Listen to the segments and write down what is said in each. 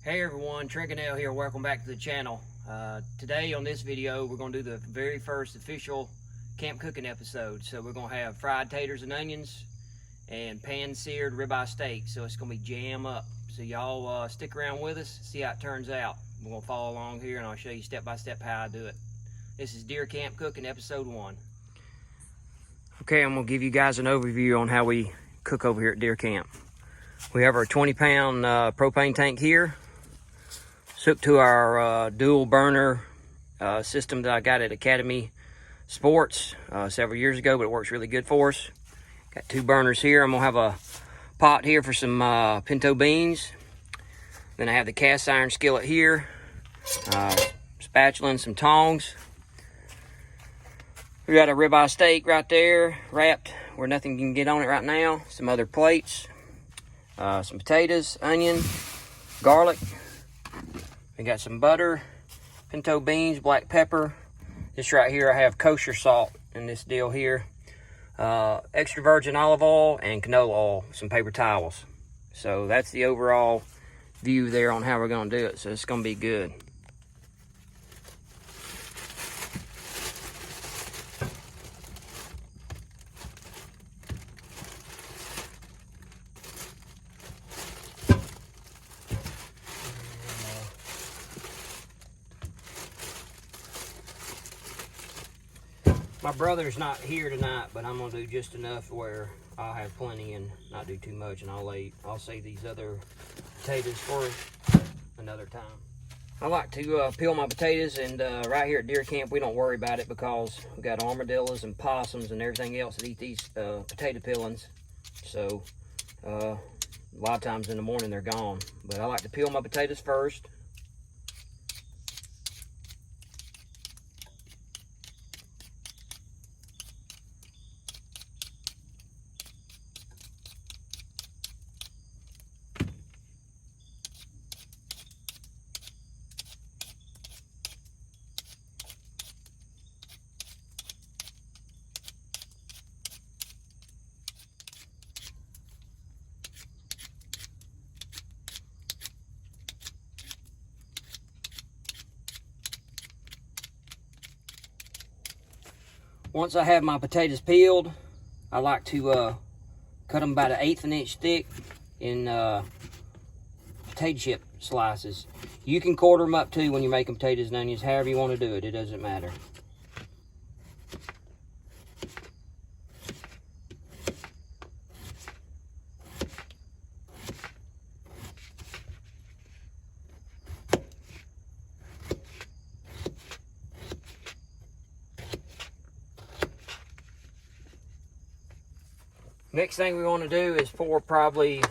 Hey everyone, Trinkinell here. Welcome back to the channel. Today on this video, we're going to do the very first official camp cooking episode. So we're going to have fried taters and onions and pan-seared ribeye steak. So it's going to be jam up. So y'all stick around with us, see how it turns out. We're going to follow along here and I'll show you step by step how I do it. This is Deer Camp Cooking episode 1. Okay, I'm going to give you guys an overview on how we cook over here at Deer Camp. We have our 20-pound propane tank here. Hooked to our dual burner system that I got at Academy Sports several years ago, but it works really good for us. Got 2 burners here. I'm gonna have a pot here for some pinto beans. Then I have the cast iron skillet here, spatula and some tongs. We got a ribeye steak right there, wrapped where nothing can get on it right now. Some other plates, some potatoes, onion, garlic. We got some butter, pinto beans, black pepper. This right here, I have kosher salt in this deal here. Extra virgin olive oil and canola oil, some paper towels. So that's the overall view there on how we're gonna do it. So it's gonna be good. My brother's not here tonight, but I'm gonna do just enough where I'll have plenty and not do too much, and I'll save these other potatoes for another time. I like to peel my potatoes, and right here at Deer Camp we don't worry about it because we've got armadillos and possums and everything else that eat these potato peelings. So a lot of times in the morning they're gone. But I like to peel my potatoes first. Once I have my potatoes peeled, I like to cut them about 1/8 of an inch thick in potato chip slices. You can quarter them up too when you're making potatoes and onions, however you want to do it. It doesn't matter. Next thing we want to do is pour probably,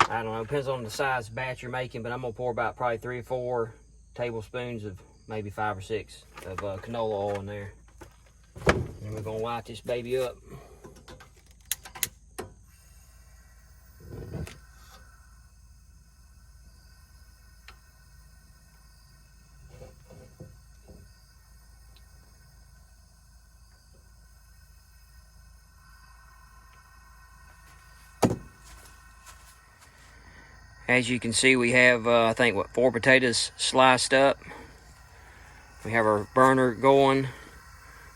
I don't know, depends on the size batch you're making, but I'm going to pour about probably 3 or 4 tablespoons of maybe 5 or 6 of canola oil in there. And we're going to light this baby up. As you can see, we have, I think, 4 potatoes sliced up. We have our burner going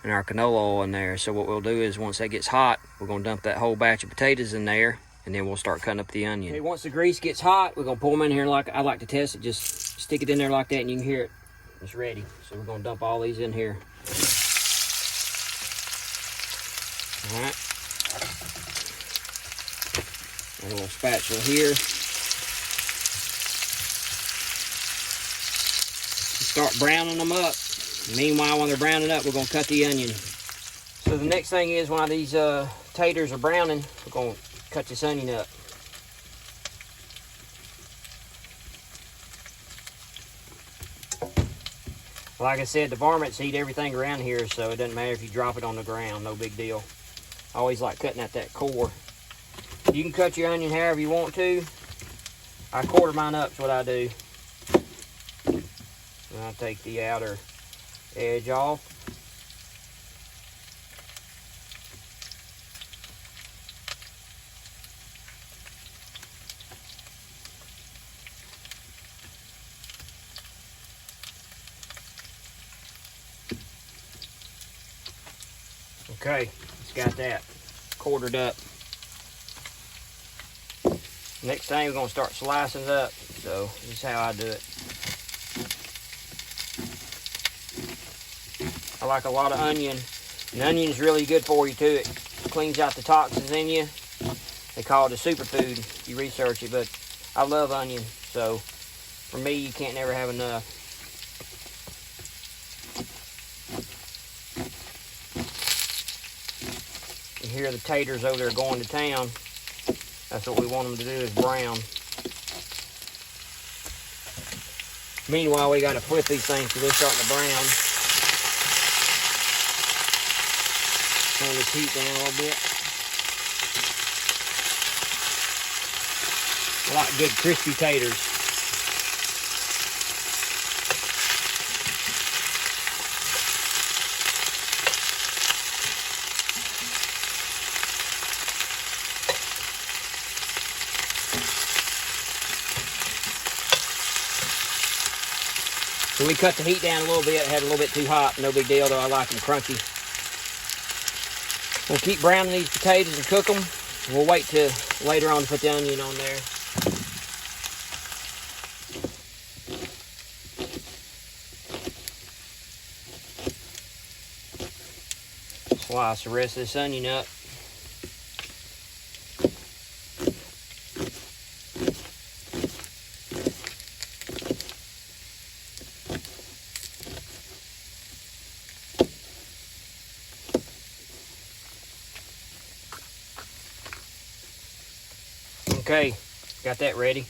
and our canola oil in there. So what we'll do is once that gets hot, we're going to dump that whole batch of potatoes in there, and then we'll start cutting up the onion. Okay, once the grease gets hot, we're going to pull them in here like I like to test it. Just stick it in there like that, and you can hear it. It's ready. So we're going to dump all these in here. All right. And a little spatula here. Start browning them up. Meanwhile, when they're browning up, we're going to cut the onion. So the next thing is, while these taters are browning, we're going to cut this onion up. Like I said, the varmints eat everything around here, so it doesn't matter if you drop it on the ground, no big deal. I always like cutting at that core. You can cut your onion however you want to. I quarter mine up is what I do. And I take the outer edge off. Okay, it's got that quartered up. Next thing, we're gonna start slicing it up. So this is how I do it. I like a lot of onion. And onion's really good for you too. It cleans out the toxins in you. They call it a superfood if you research it, but I love onion. So for me, you can't never have enough. You hear the taters over there going to town. That's what we want them to do, is brown. Meanwhile, we got to flip these things so they're starting to brown. Turn this heat down a little bit. I like good crispy taters. So we cut the heat down a little bit. It had a little bit too hot. No big deal though. I like them crunchy. We'll keep browning these potatoes and cook them. We'll wait till later on to put the onion on there. Slice the rest of this onion up. Okay, got that ready.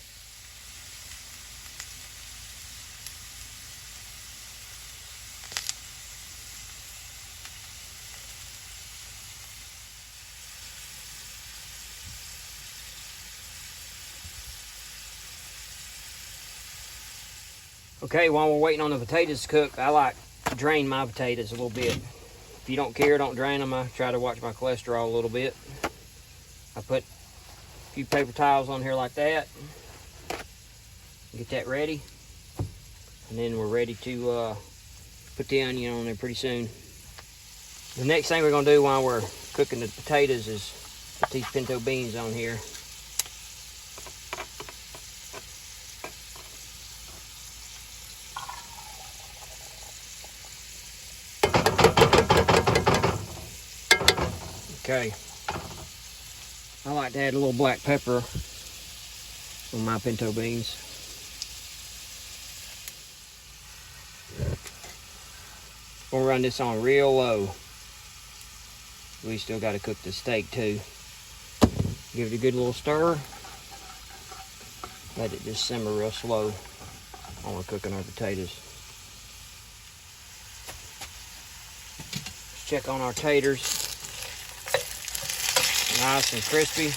Okay, while we're waiting on the potatoes to cook, I like to drain my potatoes a little bit. If you don't care, don't drain them. I try to watch my cholesterol a little bit. I put a few paper towels on here like that. Get that ready. And then we're ready to put the onion on there pretty soon. The next thing we're gonna do while we're cooking the potatoes is put these pinto beans on here. Okay. I like to add a little black pepper on my pinto beans. We'll run this on real low. We still got to cook the steak too. Give it a good little stir. Let it just simmer real slow while we're cooking our potatoes. Let's check on our taters. Nice and crispy.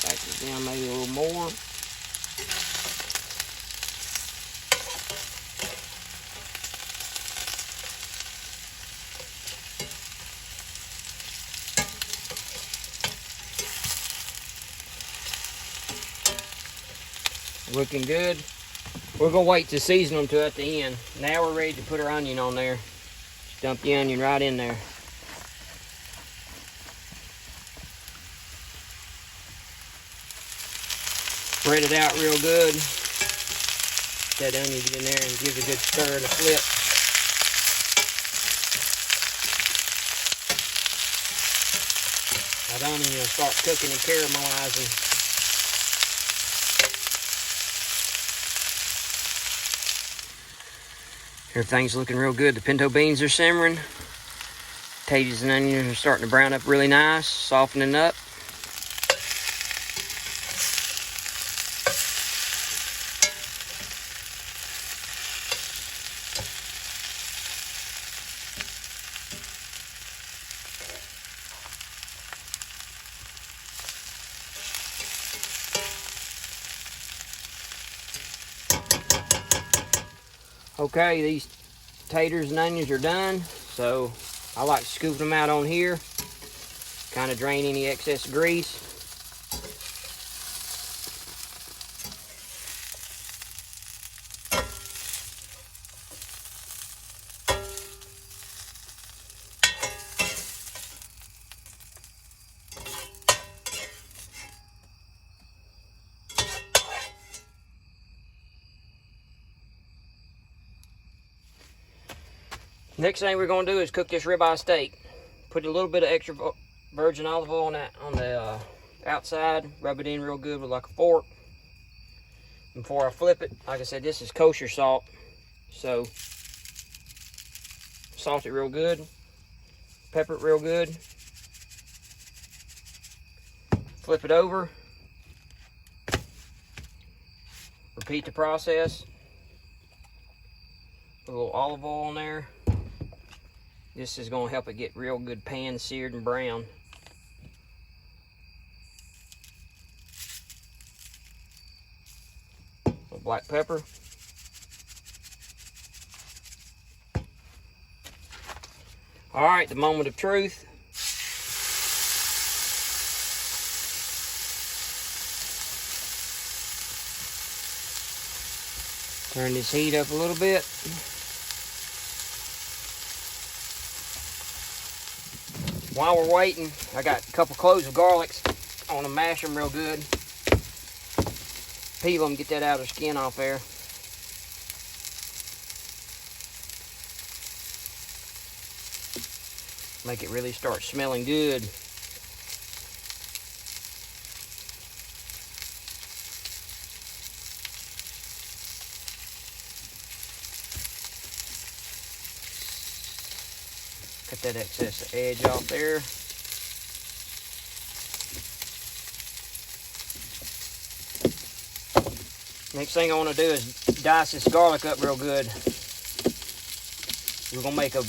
Back it down maybe a little more. Looking good. We're gonna wait to season them to at the end. Now we're ready to put our onion on there. Just dump the onion right in there. Spread it out real good. That onion get in there and give it a good stir and a flip. That onion will start cooking and caramelizing. Everything's looking real good. The pinto beans are simmering. Potatoes and onions are starting to brown up really nice, softening up. Okay, these taters and onions are done, so I like to scoop them out on here, kind of drain any excess grease. Next thing we're going to do is cook this ribeye steak. Put a little bit of extra virgin olive oil on the outside. Rub it in real good with like a fork. And before I flip it, like I said, this is kosher salt. So salt it real good. Pepper it real good. Flip it over. Repeat the process. Put a little olive oil on there. This is going to help it get real good pan seared and brown. A little black pepper. All right, the moment of truth. Turn this heat up a little bit. While we're waiting, I got a couple cloves of garlics. I want to mash them real good. Peel them, get that outer skin off there. Make it really start smelling good. Cut that excess edge off there. Next thing I want to do is dice this garlic up real good. We're going to make a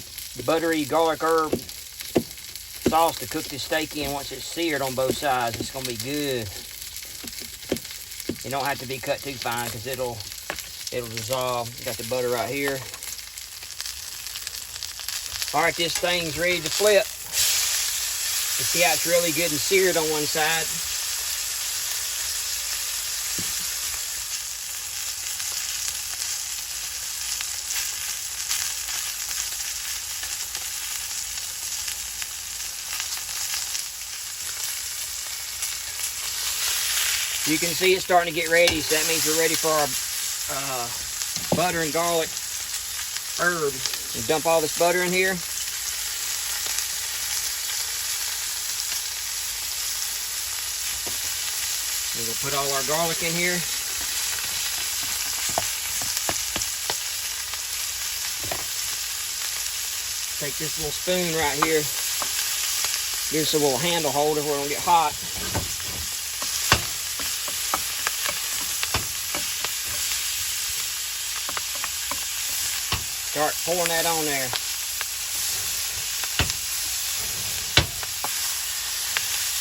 buttery garlic herb sauce to cook this steak in once it's seared on both sides. It's going to be good. It don't have to be cut too fine because it'll dissolve. Got the butter right here. All right, this thing's ready to flip. You see how it's really good and seared on one side. You can see it's starting to get ready, so that means we're ready for our butter and garlic herb. And dump all this butter in here. We're going to put all our garlic in here. Take this little spoon right here. Give us a little handle holder where it don't get hot. Start pouring that on there.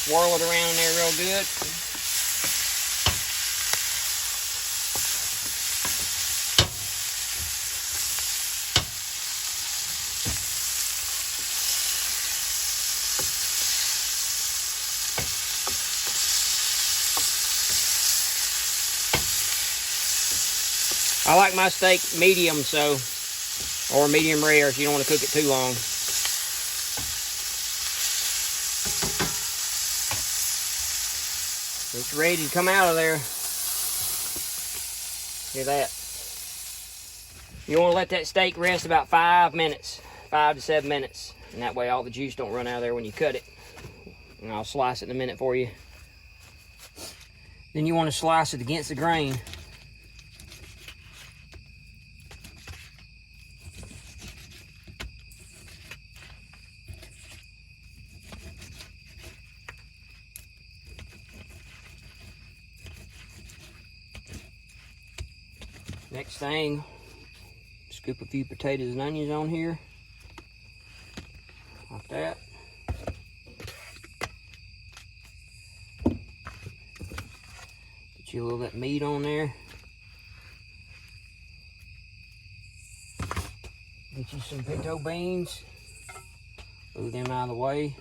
Swirl it around in there real good. I like my steak medium, or medium rare, so you don't want to cook it too long. It's ready to come out of there. Look at that. You want to let that steak rest about 5 minutes, 5 to 7 minutes. And that way all the juice don't run out of there when you cut it. And I'll slice it in a minute for you. Then you want to slice it against the grain. Next thing, scoop a few potatoes and onions on here, like that. Get you a little bit of meat on there. Get you some pinto beans. Move them out of the way.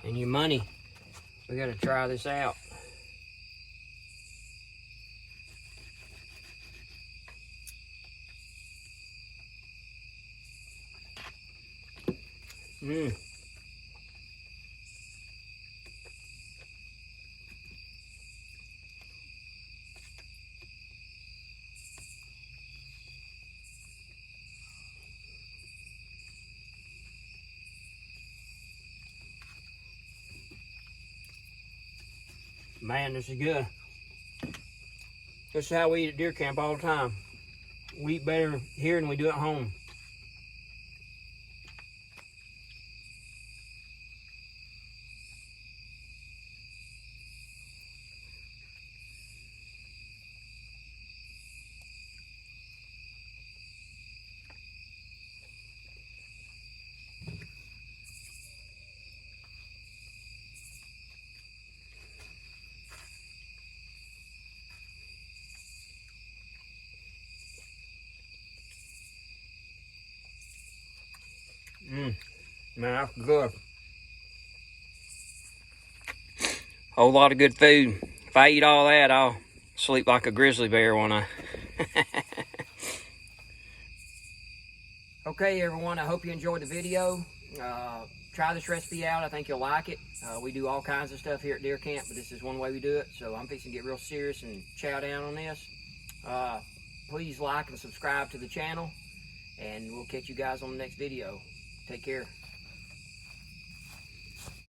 And your money. We gotta try this out. Man, this is good. This is how we eat at deer camp all the time. We eat better here than we do at home. Man, that's good. Whole lot of good food. If I eat all that, I'll sleep like a grizzly bear, won't I? Okay, everyone, I hope you enjoyed the video. Try this recipe out. I think you'll like it. We do all kinds of stuff here at deer camp, but this is one way we do it. So I'm fixing to get real serious and chow down on this. Please like and subscribe to the channel, and we'll catch you guys on the next video. Take care.